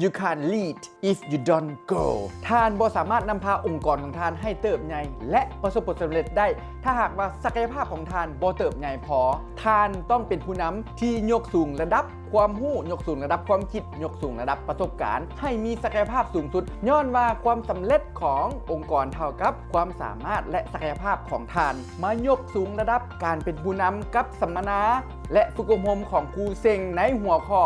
you can't lead if you don't grow ท่านบ่สามารถนำพาองค์กรของท่านให้เติบใหญ่และประสบผลสำเร็จได้ถ้าหากว่าศักยภาพของท่านบ่เติบใหญ่พอท่านต้องเป็นผู้นำที่ยกสูงระดับความรู้ยกสูงระดับความคิดยกสูงระดับประสบการณ์ให้มีศักยภาพสูงสุดย้อนว่าความสำเร็จขององค์กรเท่ากับความสามารถและศักยภาพของท่านมายกสูงระดับการเป็นผู้นำกับสัมมนาและฝึกอบรมของครูเซ็งในหัวข้อ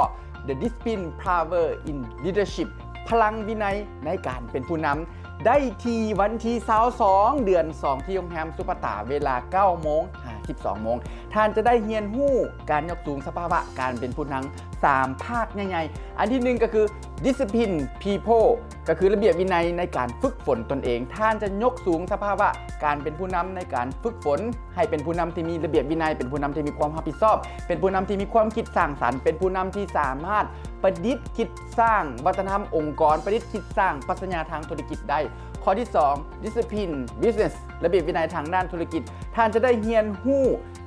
The Discipline Power in Leadership พลังวินัยในการเป็นผู้นำได้ที่วันที่22เดือน2ที่โรงแรมสุปตาเวลา 9 โมง 52 โมงท่านจะได้เรียนรู้การยกสูงสภาวะการเป็นผู้นำ3ภาคใหญ่ๆอันที่1ก็คือ Discipline People ก็คือระเบียบวินัยในการฝึกฝนตนเองท่านจะยกสูงสภาวะการเป็นผู้นำในการฝึกฝนให้เป็นผู้นำที่มีระเบียบวินัยเป็นผู้นำที่มีความรับผิดชอบเป็นผู้นำที่มีความคิดสร้างสรรค์เป็นผู้นำที่สามารถประดิษฐ์คิดสร้างวัฒนธรรมองค์กรประดิษฐ์คิดสร้างปรัชญาทางธุรกิจได้ข้อที่2 Discipline Business ระเบียบวินัยทางด้านธุรกิจท่านจะได้เรียนรู้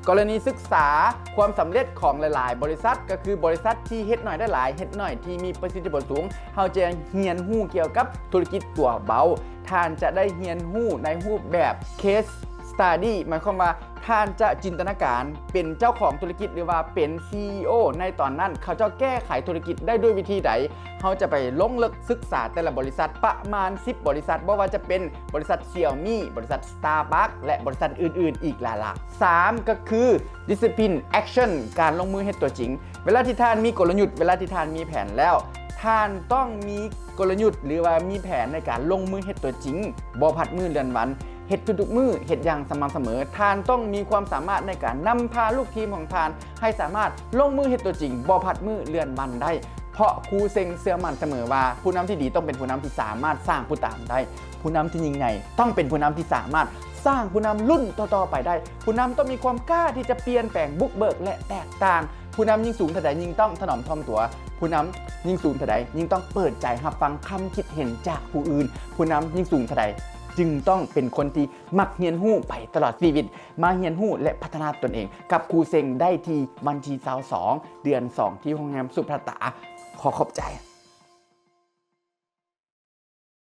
กรณีศึกษาความสำเร็จของหลายๆบริษัทก็คือบริษัทที่เฮ็ดหน่อยได้หลายเฮ็ดหน่อยที่มีประสิทธิผลสูงเฮาจะเรียนรู้เกี่ยวกับธุรกิจตัวเบาท่านจะได้เรียนรู้ในรูปแบบ Case Study หมายความว่าท่านจะจินตนาการเป็นเจ้าของธุรกิจหรือว่าเป็น CEO ในตอนนั้นเขาจะแก้ไขธุรกิจได้ด้วยวิธีใดเขาจะไปลงลึกศึกษาแต่ละบริษัทประมาณ10บริษัทไม่ว่าจะเป็นบริษัท Xiaomi บริษัท Starbucks และบริษัทอื่นๆอีกหลายๆ3ก็คือ Discipline Action การลงมือเฮ็ดตัวจริงเวลาที่ท่านมีกลยุทธ์เวลาที่ท่านมีแผนแล้วท่านต้องมีกลยุทธ์หรือว่ามีแผนในการลงมือเฮ็ดตัวจริงบ่ผัดมือเดือนวันเฮ็ดทุกๆมื้อเฮ็ดอย่างสม่ำเสมอท่านต้องมีความสามารถในการนำพาลูกทีมของท่านให้สามารถลงมือเฮ็ดตัวจริงบ่ผัดมือเลื่อนวันได้เพราะครูเซ็งเชื่อมั่นเสมอว่าผู้นำที่ดีต้องเป็นผู้นำที่สามารถสร้างผู้ตามได้ผู้นำที่ยิ่งใหญ่ต้องเป็นผู้นำที่สามารถสร้างผู้นำรุ่นต่อๆไปได้ผู้นำต้องมีความกล้าที่จะเปลี่ยนแปลงบุกเบิกและแตกต่างผู้นำยิ่งสูงเท่าใดยิ่งต้องถนอมถ่อมตัวผู้นำยิ่งสูงเท่าใดยิ่งต้องเปิดใจรับฟังคำคิดเห็นจากผู้อื่นผู้นำยิ่งสูงเท่าใดจึงต้องเป็นคนที่มักเรียนรู้ไปตลอดชีวิตมาเรียนรู้และพัฒนาตนเองกับครูเซ็งได้ที่วันที่22เดือน2ที่โรงแรมสุปตาขอขอบใจ